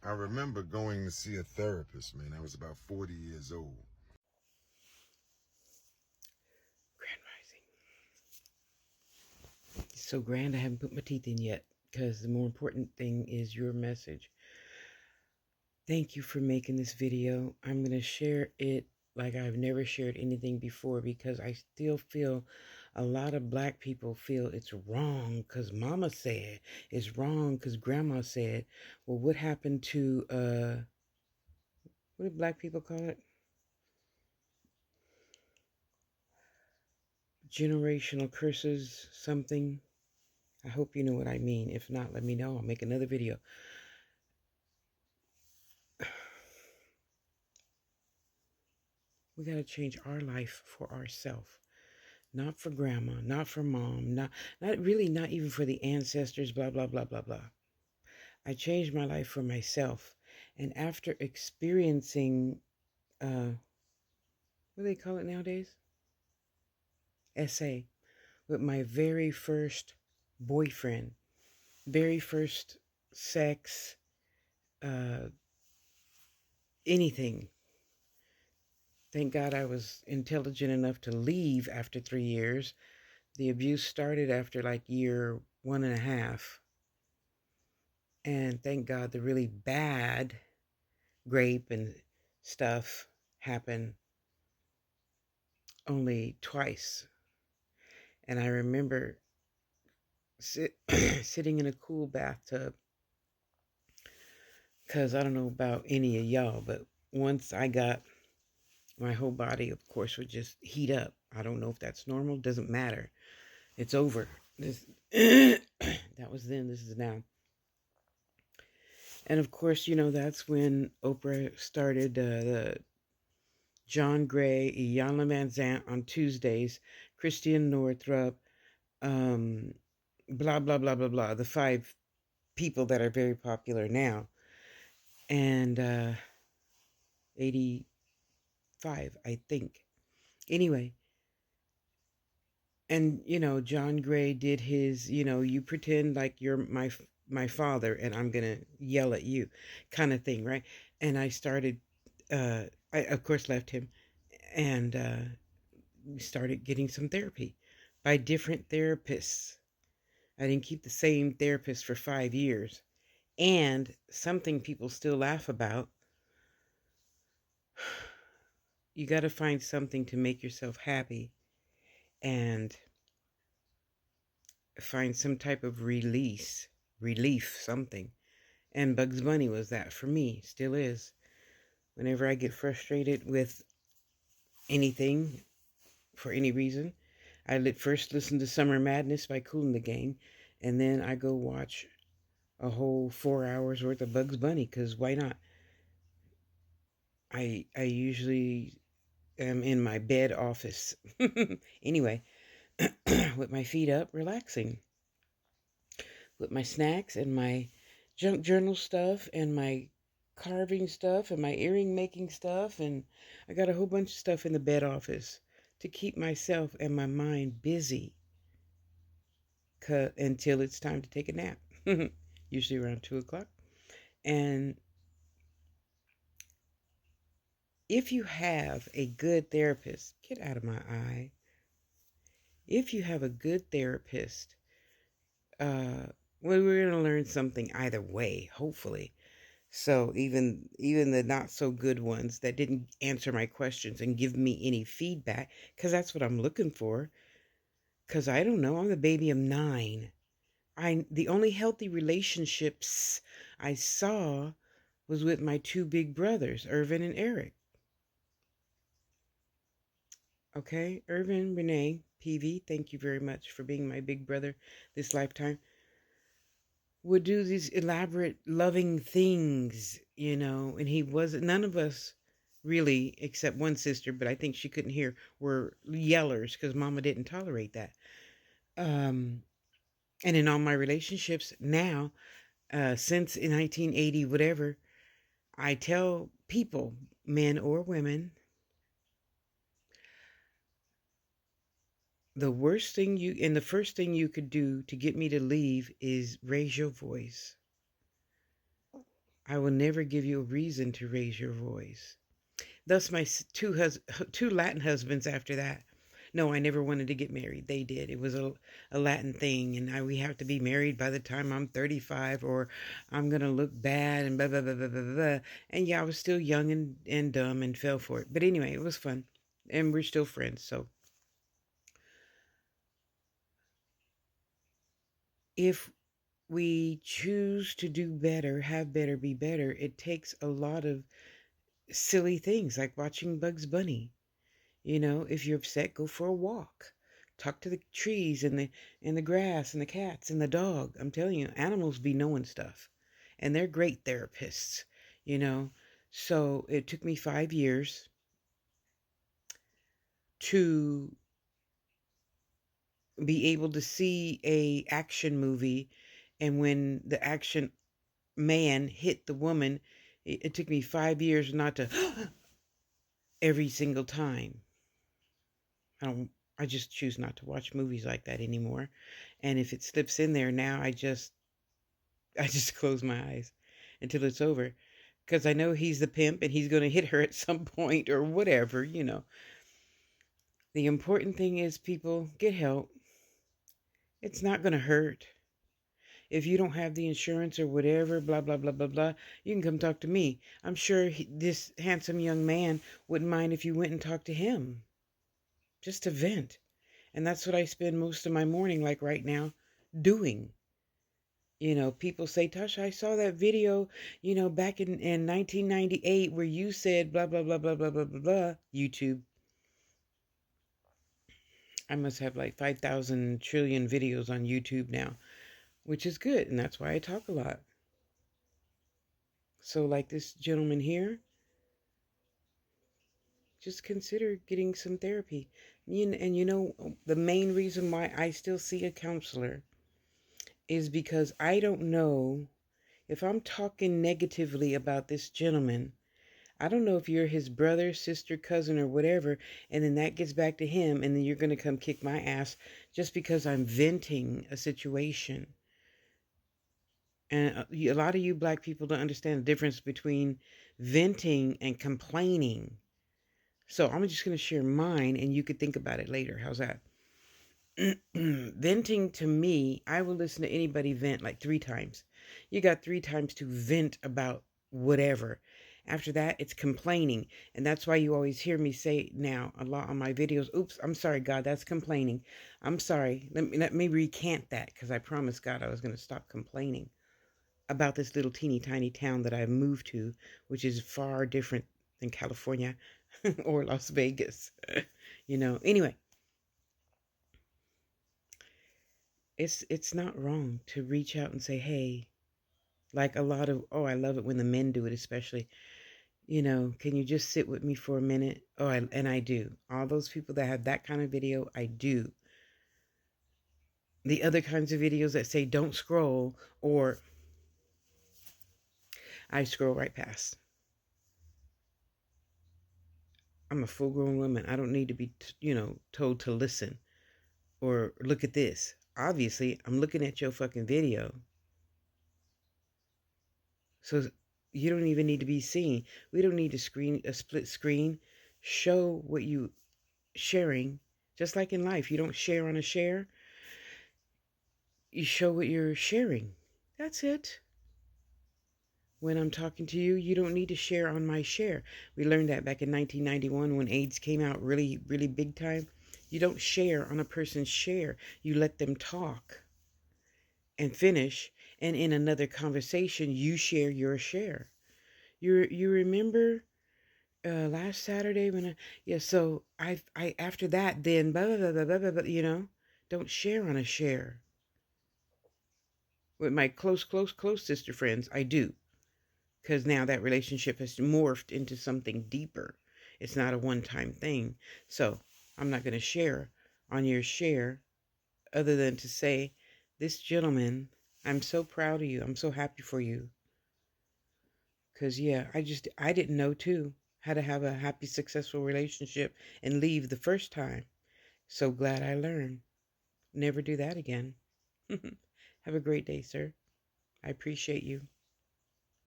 I remember going to see a therapist, man. I was about 40 years old. Grand Rising. It's so grand I haven't put my teeth in yet, because the more important thing is your message. Thank you for making this video. I'm going to share it like I've never shared anything before, because I still feel a lot of black people feel it's wrong because mama said, it's wrong because grandma said. Well, what happened to, what do black people call it? Generational curses, something. I hope you know what I mean. If not, let me know. I'll make another video. We got to change our life for ourselves. Not for grandma, not for mom, not really, not even for the ancestors, blah, blah, blah, blah, blah. I changed my life for myself. And after experiencing, what do they call it nowadays? SA, with my very first boyfriend, very first sex, anything. Thank God I was intelligent enough to leave after 3 years. The abuse started after like year 1.5. And thank God the really bad rape and stuff happened only twice. And I remember sitting in a cool bathtub, because I don't know about any of y'all, but once I got, my whole body, of course, would just heat up. I don't know if that's normal. Doesn't matter. It's over. This that was then. This is now. And of course, you know, that's when Oprah started the John Gray, Iyanla Vanzant on Tuesdays, Christian Northrup, blah, blah, blah, blah, blah. The 5 people that are very popular now. And 85, I think. Anyway. And, you know, John Gray did his, you know, you pretend like you're my father and I'm going to yell at you kind of thing, right? And I started, I, of course, left him and started getting some therapy by different therapists. I didn't keep the same therapist for 5 years. And something people still laugh about, you got to find something to make yourself happy and find some type of relief, something. And Bugs Bunny was that for me, still is. Whenever I get frustrated with anything, for any reason, I first listen to Summer Madness by Kool and the Gang, and then I go watch a whole 4 hours worth of Bugs Bunny, because why not? I usually am in my bed office. Anyway, with my feet up, relaxing. With my snacks and my junk journal stuff and my carving stuff and my earring making stuff. And I got a whole bunch of stuff in the bed office to keep myself and my mind busy until it's time to take a nap. Usually around 2 o'clock. And if you have a good therapist, get out of my eye. If you have a good therapist, well, we're going to learn something either way, hopefully. So even the not so good ones that didn't answer my questions and give me any feedback, because that's what I'm looking for. Because I don't know, I'm the baby of 9. The only healthy relationships I saw was with my 2 big brothers, Irvin and Eric. Okay, Irvin, Renee, PV, thank you very much for being my big brother this lifetime. Would do these elaborate, loving things, you know, and he wasn't, none of us really, except one sister, but I think she couldn't hear, were yellers because mama didn't tolerate that. And in all my relationships now, since in 1980, whatever, I tell people, men or women, the worst thing and the first thing you could do to get me to leave is raise your voice. I will never give you a reason to raise your voice. Thus, my two Latin husbands after that. No, I never wanted to get married. They did. It was a Latin thing, and we have to be married by the time I'm 35, or I'm gonna look bad and blah blah blah blah blah blah. And yeah, I was still young and dumb and fell for it. But anyway, it was fun, and we're still friends. So if we choose to do better, have better, be better, it takes a lot of silly things like watching Bugs Bunny. You know, if you're upset, go for a walk. Talk to the trees and the grass and the cats and the dog. I'm telling you, animals be knowing stuff. And they're great therapists, you know. So it took me 5 years to be able to see a action movie, and when the action man hit the woman, it took me 5 years not to every single time. I don't I just choose not to watch movies like that anymore. And if it slips in there now, I just close my eyes until it's over, because I know he's the pimp and he's going to hit her at some point or whatever, you know. The important thing is, people, get help. It's not going to hurt. If you don't have the insurance or whatever, blah blah blah blah blah, you can come talk to me. I'm sure this handsome young man wouldn't mind if you went and talked to him, just to vent. And that's what I spend most of my morning, like right now, doing. You know, people say, Tasha, I saw that video, back in 1998 where you said blah, blah, blah, blah, blah, blah, blah, blah. YouTube. I must have like 5,000 trillion videos on YouTube now, which is good. And that's why I talk a lot. So, like this gentleman here, just consider getting some therapy. And the main reason why I still see a counselor is because I don't know if I'm talking negatively about this gentleman. I don't know if you're his brother, sister, cousin, or whatever, and then that gets back to him, and then you're going to come kick my ass just because I'm venting a situation. And a lot of you black people don't understand the difference between venting and complaining. So I'm just going to share mine, and you could think about it later. How's that? Venting, to me, I will listen to anybody vent like 3 times. You got 3 times to vent about whatever. After that, it's complaining. And that's why you always hear me say now a lot on my videos, oops, I'm sorry, God, that's complaining. I'm sorry. Let me recant that, because I promised God I was going to stop complaining about this little teeny tiny town that I've moved to, which is far different than California or Las Vegas. Anyway, it's not wrong to reach out and say, hey, like a lot of, I love it when the men do it, especially, can you just sit with me for a minute? And I do. All those people that have that kind of video, I do. The other kinds of videos that say don't scroll, or I scroll right past. I'm a full-grown woman. I don't need to be, told to listen or look at this. Obviously, I'm looking at your fucking video. So you don't even need to be seen. We don't need a split screen. Show what you sharing. Just like in life, you don't share on a share. You show what you're sharing. That's it. When I'm talking to you, you don't need to share on my share. We learned that back in 1991 when AIDS came out really, really big time. You don't share on a person's share. You let them talk and finish, and in another conversation, you share your share. You remember last Saturday when so I after that, then blah blah blah blah blah blah, don't share on a share. With my close sister friends, I do, because now that relationship has morphed into something deeper. It's not a one-time thing. So I'm not going to share on your share, other than to say, this gentleman, I'm so proud of you. I'm so happy for you. Because, yeah, I didn't know, too, how to have a happy, successful relationship and leave the first time. So glad I learned. Never do that again. Have a great day, sir. I appreciate you.